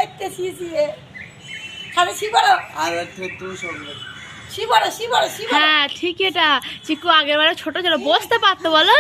দেখতেছি খালি শিবারো আর তুই সব হ্যাঁ ঠিক, এটা চিকু আগের বারে ছোট ছিল, বসতে পারতো বলো।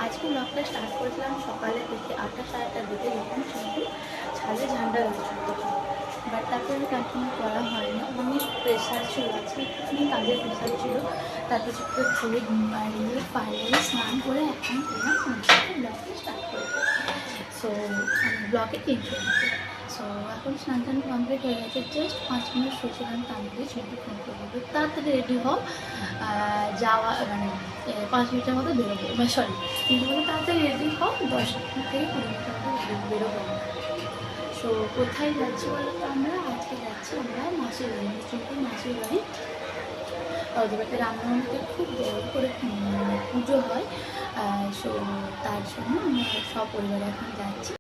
আজকে ব্লগটা স্টার্ট করেছিলাম সকালে থেকে 8টা 8:30টার দিকে, যখন কিন্তু ছাদে ঝান্ডা লাগছিল তখন, বাট তারপরে কন্টিনিউ করা হয়নি, অনেক প্রেশার ছিল, আজকে একটুখানি কাজের প্রেশার ছিল। তারপর একটু খুলে ঘুম পাড়িয়ে ফাইনালি স্নান করে এখন ব্লগটা স্টার্ট করবো। সো ব্লগে এন্ট্রি করবো। সো এখন স্নান টান কমপ্লিট হয়ে গেছে, জাস্ট 5 মিনিট শুয়েছিলাম, তারপরে ছুটি ফোন করবো, তাড়াতাড়ি রেডি হও, যাওয়া মানে 5 মিনিটের মতো বেরোবো, সরি কিন্তু বলে তাড়াতাড়ি রেডি হও, 10 মিনিট থেকে 20 মিনিটের মতো বেরোবো। সো কোথায় যাচ্ছি বলো তো, আমরা আজকে যাচ্ছি আমরা মাসির বাড়ি, মুসলিমপুর মাসির বাড়ি। ওদের বাড়িতে রামনবমীতে খুব বড় করে পুজো হয়, সো তার জন্য আমরা সব পরিবারে এখন যাচ্ছি।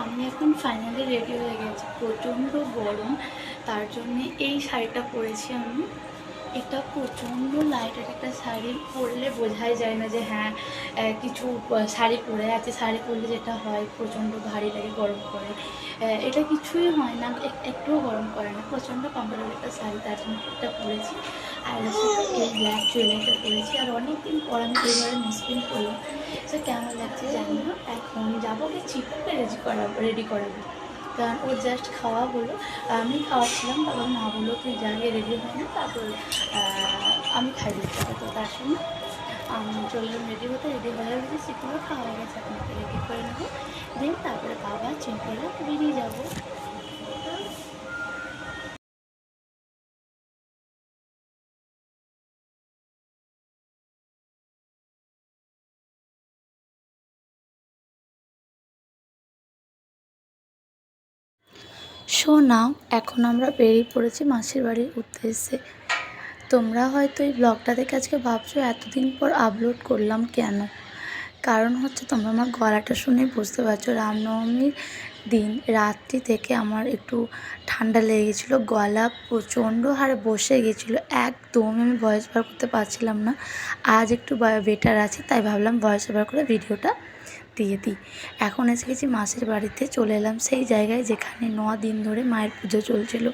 আমি এখন ফাইনালি রেডি হয়ে গেছি, প্রচণ্ড গরম, তার জন্যে এই শাড়িটা পরেছি আমি। এটা প্রচণ্ড লাইটের একটা শাড়ি, পরলে বোঝাই যায় না যে হ্যাঁ কিছু শাড়ি পরে আছে। শাড়ি পরলে যেটা হয় প্রচণ্ড ভারী লাগে, গরম করে, এটা কিছুই হয় না, একটুও গরম করে না, প্রচণ্ড কমফোর্টেবল একটা শাড়ি, তার জন্য এটা পরেছি। আর এই ব্ল্যাক জুয়েলারিটা পরেছি, আর অনেকদিন পর আমি এইবারে মিসপ্রিন করলাম, সে কেমন লাগছে জানি না। এখন যাবো কি চিকুকে রেডি করাবো, কারণ ও জাস্ট খাওয়া হলো, আমি খাওয়াচ্ছিলাম, তারপর মা বললো তুই যাইয়ে রেডি হয় না, তারপর আমি খাই দিতে হবে, তো তার জন্য আমি চললাম রেডি হতে। রেডি হয়ে গেছে, চিকুরও খাওয়া হয়ে গেছে, আপনাকে রেডি করে নেবো, দেন তারপরে বাবা চিনকেরা বেরিয়ে যাবো। শো নাও, এখন আমরা বেরিয়ে পড়েছি মাসির বাড়ির উদ্দেশ্যে। তোমরা হয়তো এই ব্লগটা দেখে আজকে ভাবছো এতদিন পর আপলোড করলাম কেন, কারণ হচ্ছে তোমরা আমার গলাটা শুনে বুঝতে পারছো, রামনবমীর দিন রাত্রি থেকে আমার একটু ঠান্ডা লেগে গেছিলো, গলা প্রচণ্ড হারে বসে গেছিলো, একদম আমি ভয়েস ওভার করতে পারছিলাম না। আজ একটু বেটার আছে, তাই ভাবলাম ভয়েস ওভার করে ভিডিওটা দিয়ে দিই। এখন এসে গেছি মাসির বাড়িতে, চলে এলাম সেই জায়গায় যেখানে 9 দিন ধরে মায়ের পুজো চলছিল।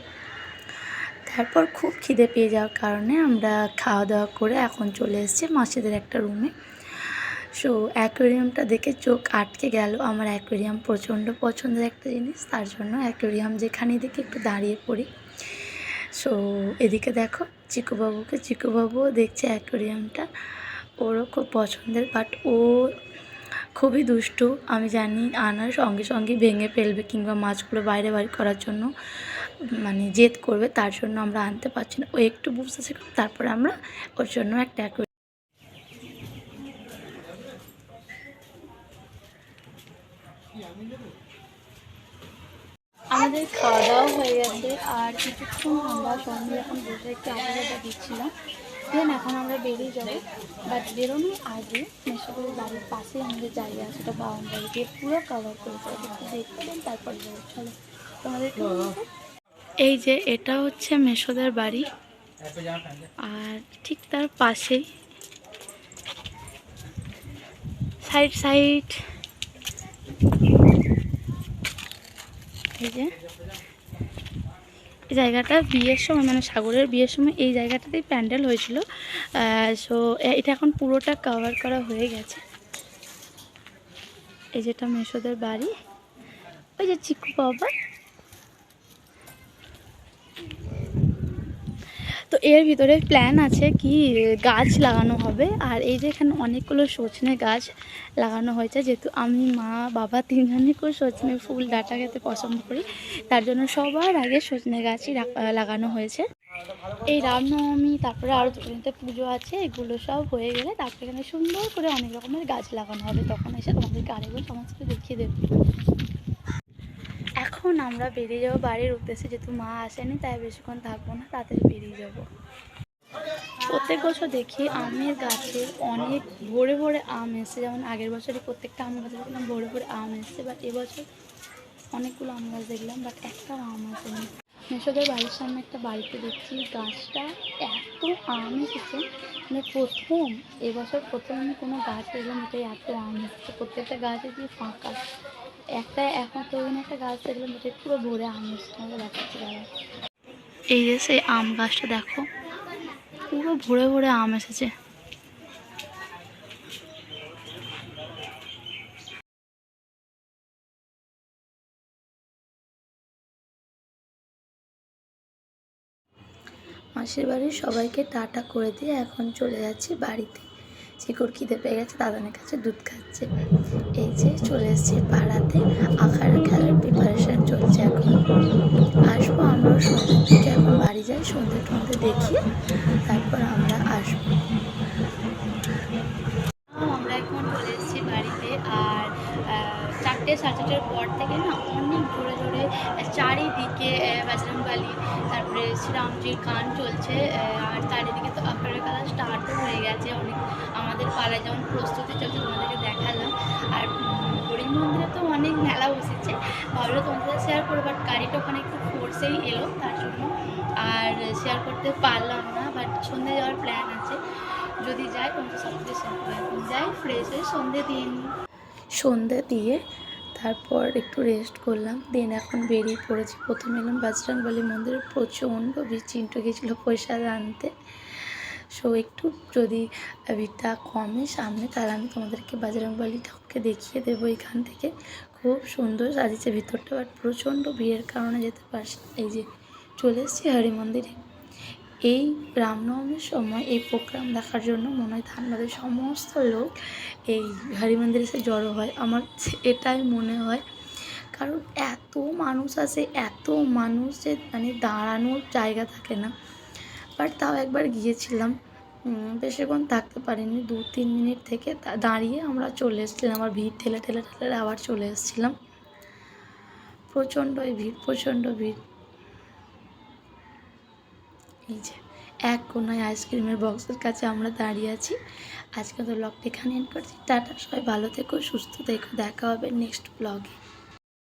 তারপর খুব খিদে পেয়ে যাওয়ার কারণে আমরা খাওয়া দাওয়া করে এখন চলে এসেছি মাসিদের একটা রুমে। সো অ্যাকোয়ারিয়ামটা দেখে চোখ আটকে গেল, আমার অ্যাকোয়ারিয়াম প্রচণ্ড পছন্দের একটা জিনিস, তার জন্য অ্যাকোয়ারিয়াম যেখানেই দেখে একটু দাঁড়িয়ে পড়ি। সো এদিকে দেখো চিকুবাবুও দেখছে অ্যাকোয়ারিয়ামটা, ওরও খুব পছন্দের, বাট ও খুবই দুষ্টু, আমি জানি আনার সঙ্গে সঙ্গে ভেঙে ফেলবে কিংবা মাছগুলো বাইরে বাইর করার জন্য মানে জেদ করবে, তার জন্য আমরা আনতে পারছি না। ও একটু বুঝতে শিখুক, তারপরে আমরা ওর জন্য একটা আমাদের খাওয়া দাওয়া হয়ে গেছে, আর কিছুক্ষণ আমরা সঙ্গে এখন বসে একটু আড্ডা দিচ্ছিলাম। দেন এখন আমরা বেরিয়ে যাবো। বাট বেরোনোর আগে মেশোদের বাড়ির পাশেই আমাদের জায়গা আছে, ওটা বাউন্ডারি দিয়ে পুরো কভার করে যাবো, একটু দেখতে দেন তারপর যাবো। চলো তোমাদের এই যে এটা হচ্ছে মেশোদের বাড়ি, আর ঠিক তার পাশেই সাইড সাইড এই যে এই জায়গাটা বিয়ের সময়, মানে সাগরের বিয়ের সময় এই জায়গাটাতেই প্যান্ডেল হয়েছিল। সো এটা এখন পুরোটা কভার করা হয়ে গেছে। এই যেটা মেশোদের বাড়ি, ওই যে চিকু বাবা। তো এর ভিতরে প্ল্যান আছে কি গাছ লাগানো হবে, আর এই যে এখানে অনেকগুলো সজনে গাছ লাগানো হয়েছে। যেহেতু আমি মা বাবা তিনজনই করে সজনে ফুল ডাঁটা খেতে পছন্দ করি, তার জন্য সবার আগে সজনে গাছই লাগানো হয়েছে। এই রামনবমী তারপরে আরও দুটো পুজো আছে, এগুলো সব হয়ে গেলে তারপরে এখানে সুন্দর করে অনেক রকমের গাছ লাগানো হবে, তখন এসে তোমাদেরকে আরেকবার সমস্ত দেখিয়ে দেবো। এখন আমরা বেরিয়ে যাবো বাড়ির উদ্দেশ্যে, যেহেতু মা আসেনি তাই বেশিক্ষণ থাকবো না, তাড়াতাড়ি বেরিয়ে যাবো। প্রত্যেক বছর দেখি আমের গাছে অনেক ভরে ভরে আম এসছে, যেমন আগের বছরই প্রত্যেকটা আম গাছে দেখলাম ভরে ভরে আম এসছে, বাট এবছর অনেকগুলো আম গাছ দেখলাম বাট একটাও আম আসেনি। মেশোদের বাড়ির সামনে একটা বাড়িতে দেখছি গাছটা এত আম এসেছে, মানে এবছর প্রথম আমি কোনো গাছ দেখলাম যেটাই এত আম এসেছে। প্রত্যেকটা গাছে দিয়ে ফাঁকা, একটা এখন তো একটা গাছ দেখলাম যেটা পুরো ভরে আম এসেছে। আমাকে দেখাচ্ছে দাদা, এই যে সেই আম গাছটা দেখো পুরো ভরে ভরে আম এসেছে। মাসির বাড়ির সবাইকে টাটা করে দিয়ে এখন চলে যাচ্ছি বাড়িতে। চিকুর খিদে পেয়ে গেছে, দাদানের কাছে দুধ খাচ্ছে। এই যে চলে এসেছি পাড়াতে, আঁকার খেলার প্রিপারেশান চলছে। এখন আসবো আমরা সন্ধ্যের দিকে, এখন বাড়ি যাই, সন্ধ্যে টন্ধে দেখিয়ে তারপর আমরা আসবো। আমরা এখন চলে এসেছি বাড়িতে, আর 4টে সাড়ে 4টের পর থেকে না অনেক জোরে জোরে চারিদিকে বজরংবলী তারপরে শ্রীরামজির গান চলছে, আর চারিদিকে তো আখড়ার খেলা স্টার্টও হয়ে গেছে। অনেক আমাদের পাড়ায় যেমন প্রস্তুতি চলছে তোমাদেরকে দেখালাম, আর হরি মন্দিরে তো অনেক মেলা বসেছে, ভাবলো তোমাদের শেয়ার করবো, বাট গাড়িটা ওখানে একটু ফোর্সেই এলো তার জন্য আর শেয়ার করতে পারলাম না। বাট সন্ধ্যে যাওয়ার প্ল্যান আছে, যদি যাই তোমাদের সাথে শেয়ার করে। এখন যাই ফ্রেশ হয়ে সন্ধে দিয়ে তারপর একটু রেস্ট করলাম, দেন এখন বেরিয়ে পড়েছি। প্রথমে এলাম বজরংবলী মন্দিরে, প্রচণ্ড ভিড়, চিন্টু গেছিলো পয়সা আনতে। সো একটু যদি ভিড়টা কমে সামনে, তাহলে আমি তোমাদেরকে বজরংবলী ঠাকুরকে দেখিয়ে দেবো এখান থেকে। খুব সুন্দর সাজিয়েছে ভিতরটা, বাট প্রচণ্ড ভিড়ের কারণে যেতে পারছি। এই যে চলে এসেছি হরি মন্দিরে। এই রামনবমীর সময় এই প্রোগ্রাম দেখার জন্য মনে হয় ধানবাদের সমস্ত লোক এই হরি মন্দিরে এসে জড়ো হয়, আমার এটাই মনে হয়। কারণ এত মানুষ আসে, এত মানুষ যে মানে দাঁড়ানোর জায়গা থাকে না। বাট তাও একবার গিয়েছিলাম, বেশিক্ষণ থাকতে পারিনি, 2-3 মিনিট থেকে দাঁড়িয়ে আমরা চলে এসেছিলাম। আবার ভিড় ঠেলে ঠেলে ঠেলে আবার চলে এসেছিলাম। প্রচণ্ডই ভিড়, প্রচণ্ড ভিড়। এই যে এক কোনায় আইসক্রিমের বক্সের কাছে আমরা দাঁড়িয়ে আছি। আজকে তো ব্লগটা এখানে এন্ড করছি। টাটা, সবাই ভালো থেকো, সুস্থ থেকো, দেখা হবে নেক্সট ব্লগে।